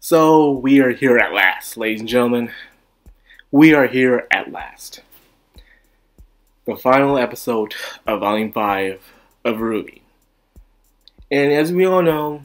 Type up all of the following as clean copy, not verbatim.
So we are here at last, ladies and gentlemen. We are here at last. The final episode of Volume 5 of RWBY. And as we all know,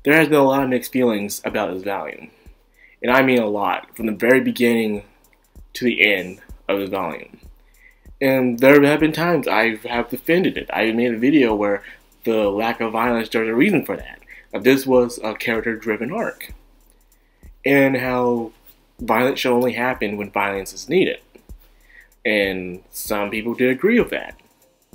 there has been a lot of mixed feelings about this volume. And I mean a lot, from the very beginning to the end of the volume. And there have been times I have defended it. I made a video where the lack of violence, there's a reason for that. This was a character-driven arc. And how violence should only happen when violence is needed. And some people did agree with that.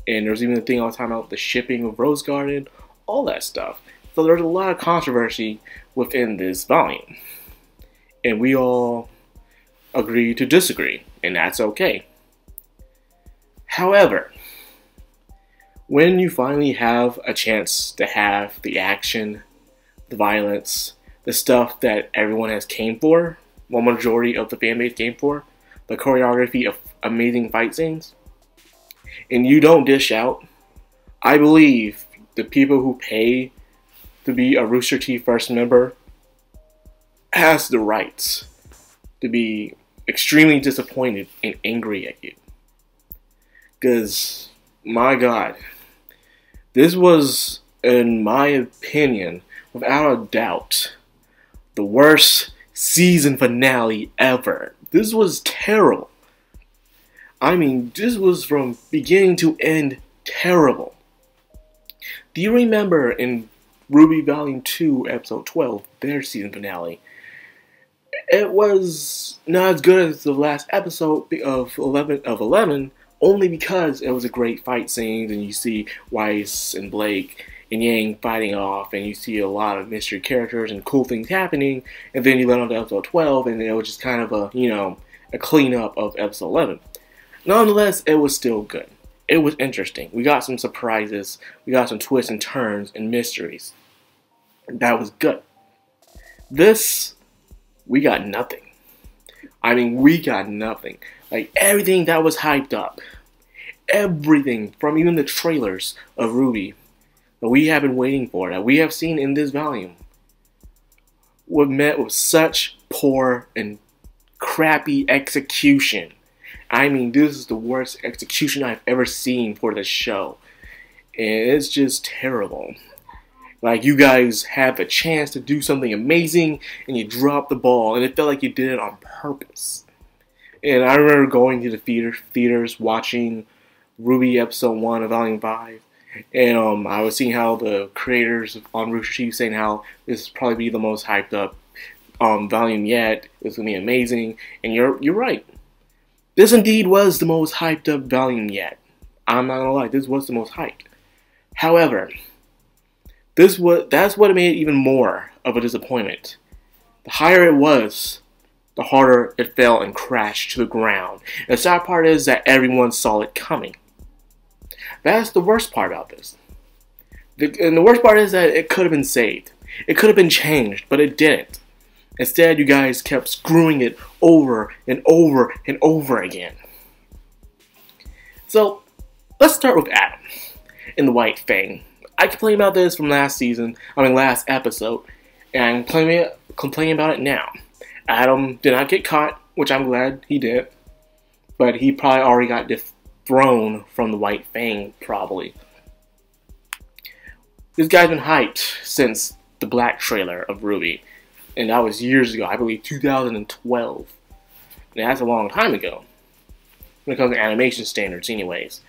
And there's even the thing I was talking about, the shipping of Rose Garden, all that stuff. So there's a lot of controversy within this volume. And we all agree to disagree, and that's okay. However, when you finally have a chance to have the action, the violence, the stuff that everyone has came for, well, majority of the fanbase came for, the choreography of amazing fight scenes, and you don't dish out, I believe the people who pay to be a RoosterTeeth first member has the rights to be extremely disappointed and angry at you. Because, my God, this was, in my opinion, without a doubt, the worst season finale ever. This was terrible. I mean, this was from beginning to end terrible. Do you remember in RWBY Volume 2, Episode 12, their season finale? It was not as good as the last episode of 11, only because it was a great fight scene, and you see Weiss and Blake and Yang fighting off, and you see a lot of mystery characters and cool things happening, and then you let on to episode 12, and it was just kind of a cleanup of episode 11. Nonetheless, it was still good. It was interesting. We got some surprises, we got some twists and turns and mysteries. That was good. This, we got nothing. I mean, we got nothing. Like, everything that was hyped up, everything from even the trailers of RWBY that we have been waiting for, that we have seen in this volume, was met with such poor and crappy execution. I mean, this is the worst execution I've ever seen for this show. And it's just terrible. Like, you guys had the chance to do something amazing, and you dropped the ball, and it felt like you did it on purpose. And I remember going to the theaters watching RWBY Episode 1 of Volume 5. And I was seeing how the creators on RoosterTeeth saying how this will probably be the most hyped up volume yet. It's going to be amazing. And you're right. This indeed was the most hyped up volume yet. I'm not going to lie. This was the most hyped. However, that's what made it even more of a disappointment. The higher it was, the harder it fell and crashed to the ground. And the sad part is that everyone saw it coming. That's the worst part about this. And the worst part is that it could have been saved. It could have been changed, but it didn't. Instead, you guys kept screwing it over and over and over again. So, let's start with Adam in the White Fang. I complained about this from last episode, and I'm complaining about it now. Adam did not get caught, which I'm glad he did, but he probably already got thrown from the White Fang, probably. This guy's been hyped since the Black trailer of RWBY, and that was years ago, I believe 2012. And that's a long time ago, when it comes to animation standards anyways.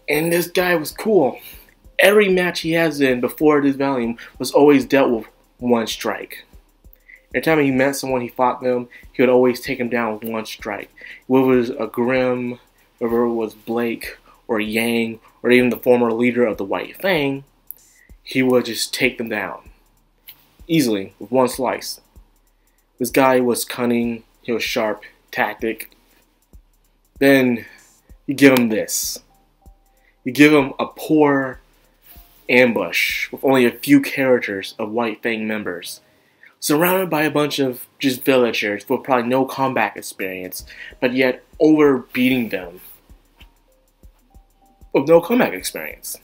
And this guy was cool. Every match he has in before this volume was always dealt with one strike. Every time he met someone, he fought them, he would always take them down with one strike. Whether it was a Grimm, whether it was Blake, or Yang, or even the former leader of the White Fang, he would just take them down. Easily, with one slice. This guy was cunning, he was sharp, tactic. Then, you give him this. You give him a poor ambush with only a few characters of White Fang members, surrounded by a bunch of just villagers with probably no combat experience, but yet overbeating them with no combat experience.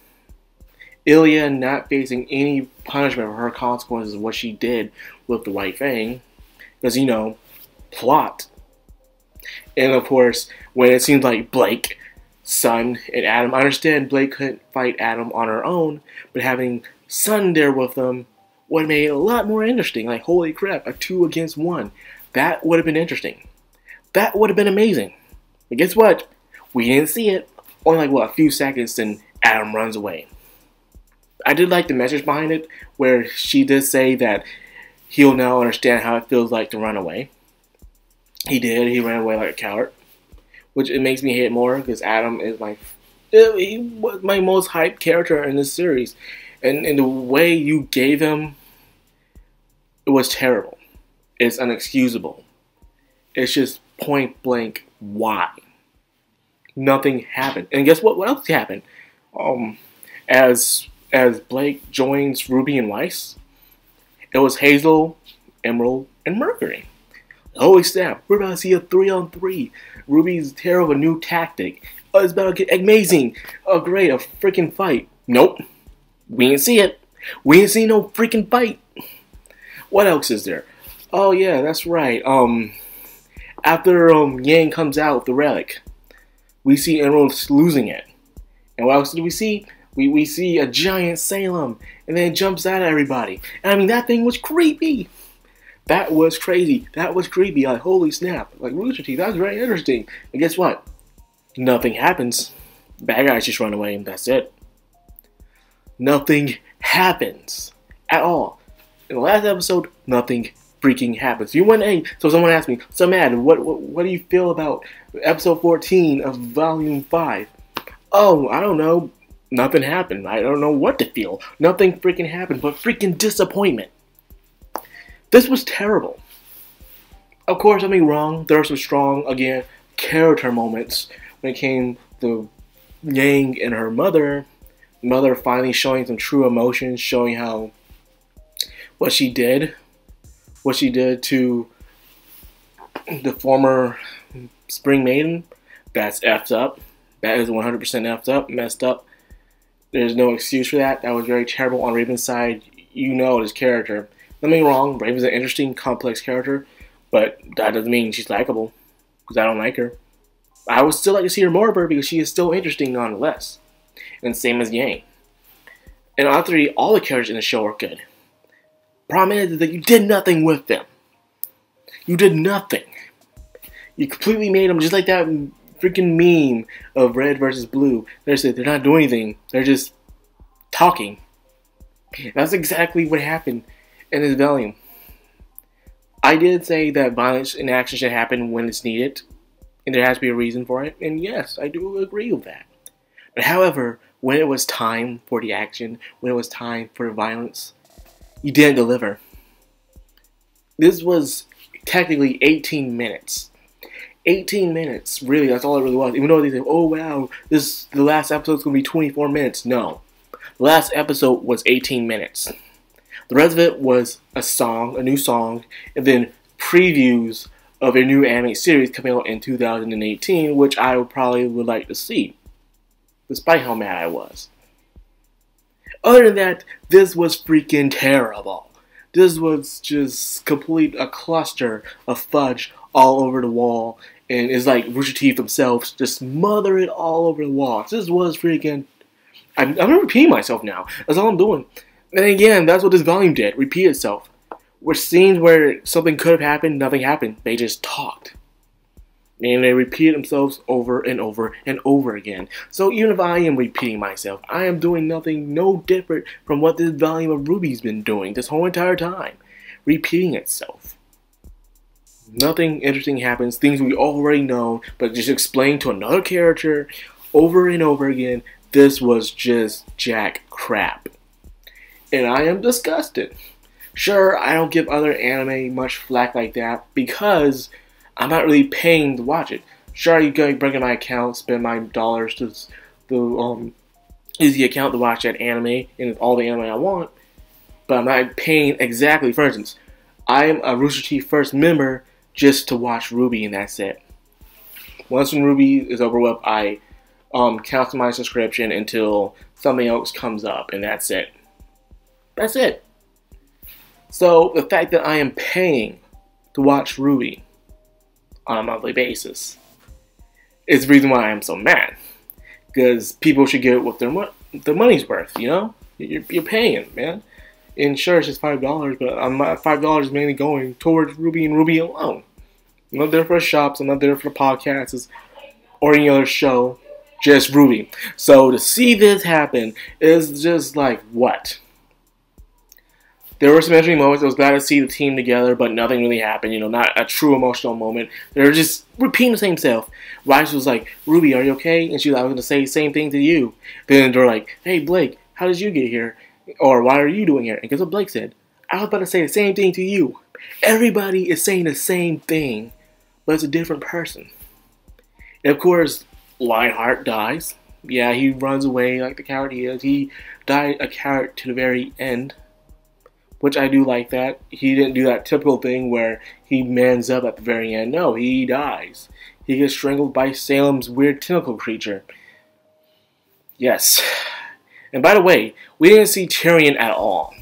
Ilya not facing any punishment for her consequences of what she did with the White Fang. Because, you know, plot. And of course, when it seems like Blake, Sun, and Adam, I understand Blake couldn't fight Adam on her own, but having Sun there with them would have made it a lot more interesting. Like, holy crap, a 2 against 1. That would have been interesting. That would have been amazing. But guess what? We didn't see it. Only like, what, a few seconds, then Adam runs away. I did like the message behind it, where she did say that he'll now understand how it feels like to run away. He did. He ran away like a coward. Which it makes me hate more, because Adam is he was my most hyped character in this series. And the way you gave him, it was terrible. It's unexcusable. It's just point blank, why? Nothing happened. And guess what? What else happened? As Blake joins RWBY and Weiss, it was Hazel, Emerald, and Mercury. Holy snap, we're about to see a 3-on-3. RWBY's terrible new tactic. Oh, it's about to get amazing. Oh, great, a freaking fight. Nope. We didn't see it. We didn't see no freaking fight. What else is there? Oh, yeah, that's right. After Yang comes out with the relic, we see Emerald losing it. And what else do we see? We see a giant Salem, and then it jumps out at everybody. And I mean, that thing was creepy. That was crazy. That was creepy. Like, holy snap. Like, RoosterTeeth, that was very interesting. And guess what? Nothing happens. Bad guys just run away, and that's it. Nothing happens. At all. In the last episode, nothing freaking happens. You went, hey, so someone asked me, so Mad, what do you feel about episode 14 of Volume 5? Oh, I don't know. Nothing happened. I don't know what to feel. Nothing freaking happened, but freaking disappointment. This was terrible. Of course, I mean, wrong. There were some strong, again, character moments when it came to Yang and her mother. Mother finally showing some true emotions, showing how what she did to the former Spring Maiden. That's effed up. That is 100% effed up, messed up. There's no excuse for that. That was very terrible on Raven's side. You know his character. Don't get me wrong, Raven's an interesting, complex character, but that doesn't mean she's likable, because I don't like her. I would still like to see her more of her, because she is still interesting nonetheless. And same as Yang. And honestly, all the characters in the show are good. Problem is that you did nothing with them. You did nothing. You completely made them just like that freaking meme of red versus blue. They're not doing anything. They're just talking. That's exactly what happened in this volume. I did say that violence in action should happen when it's needed, and there has to be a reason for it, and yes, I do agree with that. But however, when it was time for the action, when it was time for the violence, you didn't deliver. This was technically 18 minutes. 18 minutes, really, that's all it really was. Even though they said, oh wow, the last episode's going to be 24 minutes. No. The last episode was 18 minutes. The rest of it was a new song, and then previews of a new anime series coming out in 2018, which I would like to see, despite how mad I was. Other than that, this was freaking terrible. This was just a cluster of fudge all over the wall, and it's like RoosterTeeth themselves just smother it all over the wall. This was freaking... I'm not repeating myself now. That's all I'm doing. And again, that's what this volume did. Repeat itself. Were scenes where something could have happened, nothing happened. They just talked. And they repeated themselves over and over and over again. So even if I am repeating myself, I am doing nothing no different from what this volume of RWBY's been doing this whole entire time. Repeating itself. Nothing interesting happens. Things we already know, but just explained to another character over and over again. This was just jack crap. And I am disgusted. Sure, I don't give other anime much flack like that because I'm not really paying to watch it. Sure, you can bring in my account, spend my dollars to use the account to watch that anime and all the anime I want, but I'm not paying exactly. For instance, I am a RoosterTeeth First member just to watch RWBY, and that's it. Once when RWBY is over with, I cancel my subscription until something else comes up, and that's it. That's it. So the fact that I am paying to watch RWBY on a monthly basis is the reason why I am so mad. Because people should get what their money's worth, you know? You're paying, man. And sure, it's just $5, but my $5 is mainly going towards RWBY and RWBY alone. I'm not there for the shops, I'm not there for the podcasts or any other show, just RWBY. So to see this happen is just like, what? There were some interesting moments. I was glad to see the team together, but nothing really happened. You know, not a true emotional moment. They were just repeating the same stuff. Rice was like, "RWBY, are you okay?" And she was, "I was going to say the same thing to you." Then they're like, "Hey, Blake, how did you get here? Or why are you doing here?" And guess what Blake said? "I was about to say the same thing to you." Everybody is saying the same thing, but it's a different person. And of course, Lionheart dies. Yeah, he runs away like the coward he is. He died a coward to the very end, which I do like that. He didn't do that typical thing where he mans up at the very end. No, he dies. He gets strangled by Salem's weird tentacle creature. Yes. And by the way, we didn't see Tyrion at all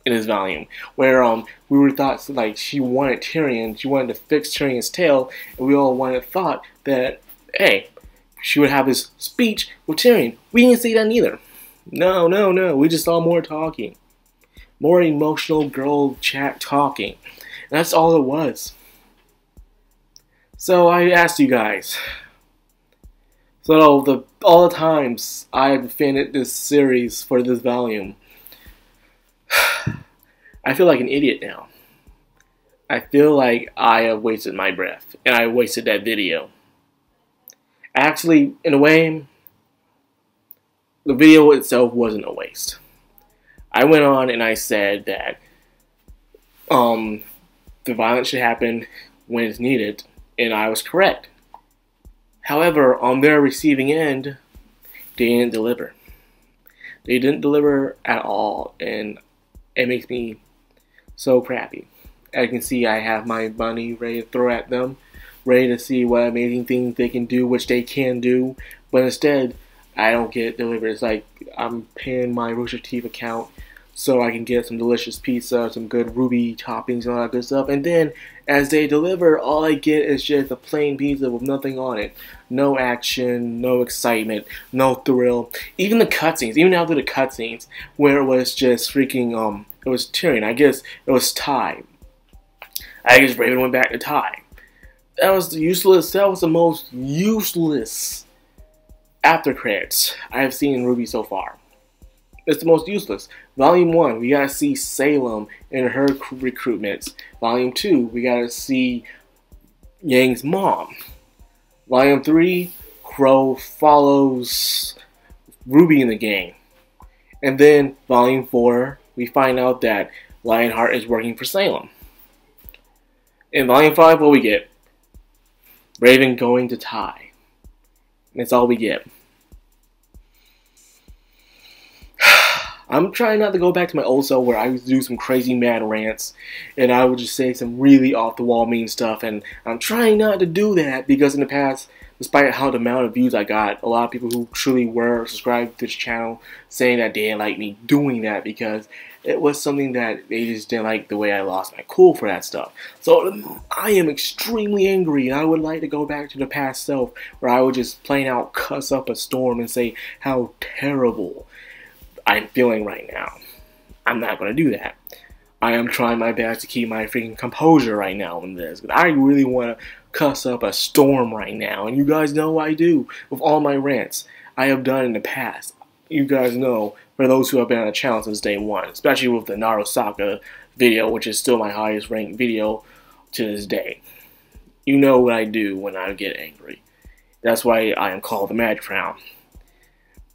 in this volume, where we were thought like she wanted Tyrion, she wanted to fix Tyrion's tail, and we all thought that, hey, she would have this speech with Tyrion. We didn't see that neither. No. We just saw more talking. More emotional girl chat talking. And that's all it was. So I asked you guys. So all the times I've defended this series for this volume, I feel like an idiot now. I feel like I have wasted my breath. And I wasted that video. Actually, in a way, the video itself wasn't a waste. I went on and I said that the violence should happen when it's needed, and I was correct. However, on their receiving end, they didn't deliver. They didn't deliver at all, and it makes me so crappy. As you can see, I have my money ready to throw at them, ready to see what amazing things they can do, which they can do, but instead, I don't get it delivered. It's like I'm paying my RoosterTeeth account so I can get some delicious pizza, some good RWBY toppings and all that good stuff. And then, as they deliver, all I get is just a plain pizza with nothing on it. No action, no excitement, no thrill. Even the cutscenes, even after the cutscenes, where it was just freaking, it was Tyrion. I guess it was Ty. I guess Raven went back to Ty. That was useless. That was the most useless after credits I have seen in RWBY so far. It's the most useless. Volume 1, we gotta see Salem and her recruitments. Volume 2, we gotta see Yang's mom. Volume 3, Crow follows RWBY in the gang. And then Volume 4, we find out that Lionheart is working for Salem. In Volume 5, what we get? Raven going to Ty. That's all we get. I'm trying not to go back to my old self where I used to do some crazy mad rants and I would just say some really off the wall mean stuff, and I'm trying not to do that because in the past, despite how the amount of views I got, a lot of people who truly were subscribed to this channel saying that they didn't like me doing that because it was something that they just didn't like the way I lost my cool for that stuff. So I am extremely angry and I would like to go back to the past self where I would just plain out cuss up a storm and say how terrible I'm feeling right now. I'm not going to do that. I am trying my best to keep my freaking composure right now in this. But I really want to cuss up a storm right now. And you guys know I do with all my rants I have done in the past. You guys know, for those who have been on the channel since day one, especially with the Narosaka video, which is still my highest ranked video to this day. You know what I do when I get angry. That's why I am called the Madcrown.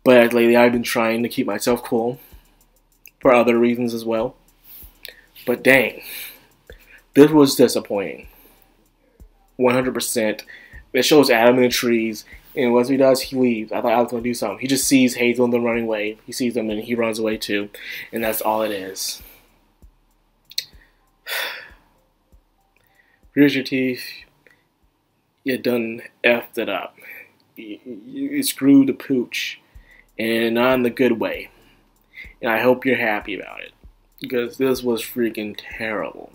But lately I've been trying to keep myself cool for other reasons as well. But dang, this was disappointing. 100%. It shows Adam in the trees, and once he does, he leaves. I thought I was going to do something. He just sees Hazel and them running away. He sees them and he runs away too. And that's all it is. RoosterTeeth, you done effed it up. You screwed the pooch. And not in the good way. And I hope you're happy about it. because this was freaking terrible.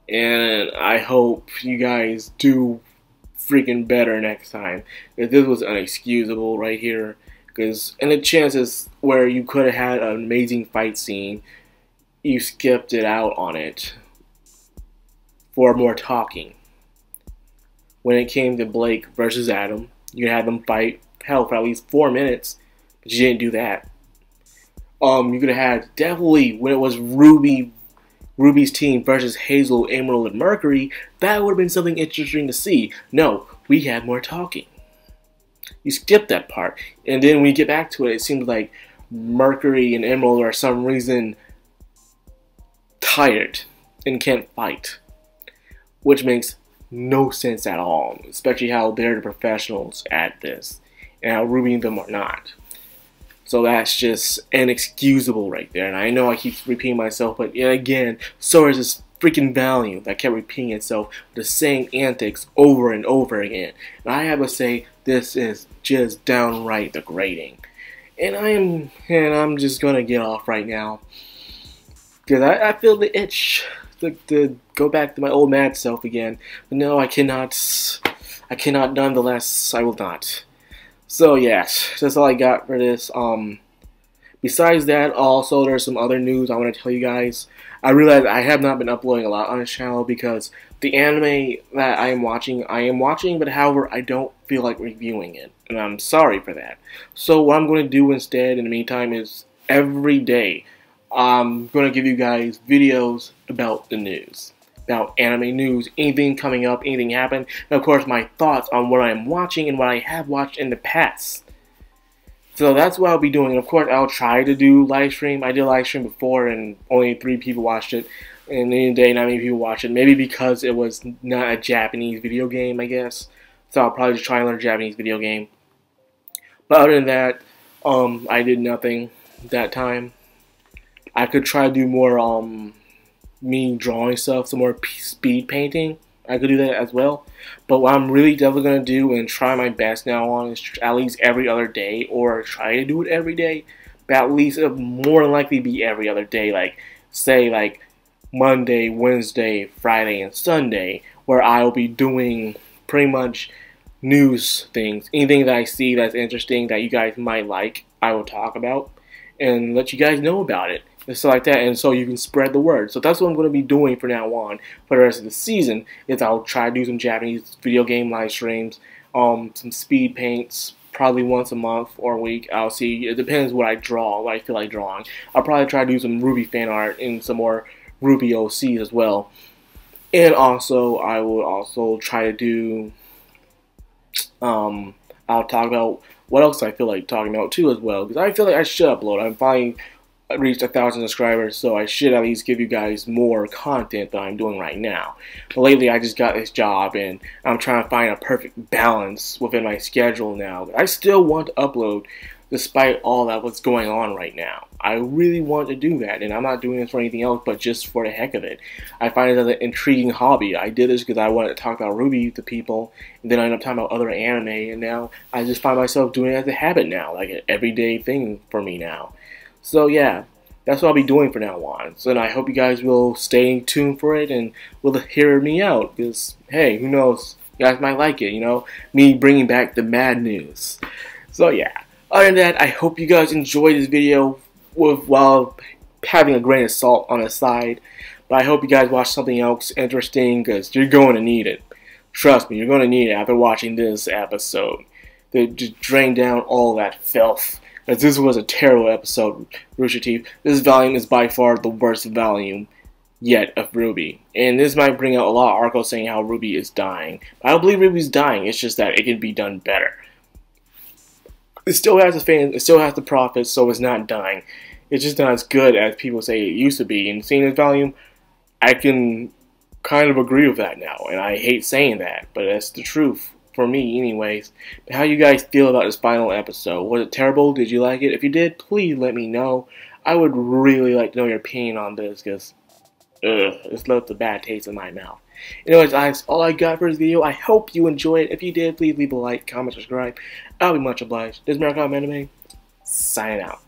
And I hope you guys do freaking better next time. Because this was unexcusable right here. Because, and the chances where you could have had an amazing fight scene, you skipped it out on it for more talking. When it came to Blake versus Adam, you had them fight, hell, for at least 4 minutes, but you didn't do that. You could have had, definitely, when it was Ruby's team versus Hazel, Emerald, and Mercury, that would have been something interesting to see. No, we had more talking. You skipped that part. And then when you get back to it, it seems like Mercury and Emerald are for some reason tired and can't fight. Which makes no sense at all. Especially how they're the professionals at this. And how Ruby and them are not. So that's just inexcusable right there. And I know I keep repeating myself, but yet again, so is this freaking Valium that kept repeating itself with the same antics over and over again. And I have to say, this is just downright degrading. And I'm just gonna get off right now. Because I feel the itch to go back to my old mad self again. But no, I cannot nonetheless, I will not. So yes, that's all I got for this. Besides that, also there's some other news I want to tell you guys. I realize I have not been uploading a lot on this channel because the anime that I am watching, but however, I don't feel like reviewing it. And I'm sorry for that. So what I'm going to do instead in the meantime is every day, I'm going to give you guys videos about the news. About anime news, anything coming up, anything happened, and of course my thoughts on what I'm watching and what I have watched in the past. So that's what I'll be doing. And of course I'll try to do live stream. I did live stream before and only 3 people watched it. And in a day not many people watched it. Maybe because it was not a Japanese video game, I guess. So I'll probably just try and learn a Japanese video game. But other than that, I did nothing that time. I could try to do more me drawing stuff, some more speed painting. I could do that as well. But what I'm really definitely going to do and try my best now on is at least every other day, or try to do it every day. But at least it'll more than likely be every other day. Like, say, like Monday, Wednesday, Friday, and Sunday, where I'll be doing pretty much news things. Anything that I see that's interesting that you guys might like, I will talk about and let you guys know about it. And stuff like that, and so you can spread the word. So that's what I'm going to be doing from now on for the rest of the season, is I'll try to do some Japanese video game live streams, some speed paints, probably once a month or a week. I'll see, it depends what I draw, what I feel like drawing. I'll probably try to do some RWBY fan art and some more RWBY OCs as well. And also, I will also try to do, I'll talk about what else I feel like talking about too as well, because I feel like I should upload. I'm finally reached 1,000 subscribers, so I should at least give you guys more content than I'm doing right now. But lately I just got this job and I'm trying to find a perfect balance within my schedule now. I still want to upload despite all that what's going on right now. I really want to do that, and I'm not doing this for anything else but just for the heck of it. I find it as an intriguing hobby. I did this because I wanted to talk about RWBY to people, and then I ended up talking about other anime, and now I just find myself doing it as a habit now, like an everyday thing for me now. So yeah, that's what I'll be doing from now on. So and I hope you guys will stay tuned for it and will hear me out. Because, hey, who knows? You guys might like it, you know? Me bringing back the mad news. So yeah, other than that, I hope you guys enjoyed this video while having a grain of salt on the side. But I hope you guys watch something else interesting, because you're going to need it. Trust me, you're going to need it after watching this episode. To just drain down all that filth. Because this was a terrible episode, RoosterTeeth. This volume is by far the worst volume yet of RWBY. And this might bring out a lot of articles saying how RWBY is dying. I don't believe RWBY's dying, it's just that it can be done better. It still has the fans, it still has the profits, so it's not dying. It's just not as good as people say it used to be. And seeing this volume, I can kind of agree with that now. And I hate saying that, but that's the truth. For me, anyways. But how you guys feel about this final episode? Was it terrible? Did you like it? If you did, please let me know. I would really like to know your opinion on this, because it's left a bad taste in my mouth. Anyways, that's all I got for this video. I hope you enjoyed it. If you did, please leave a like, comment, subscribe. I'll be much obliged. This is Madime, signing out.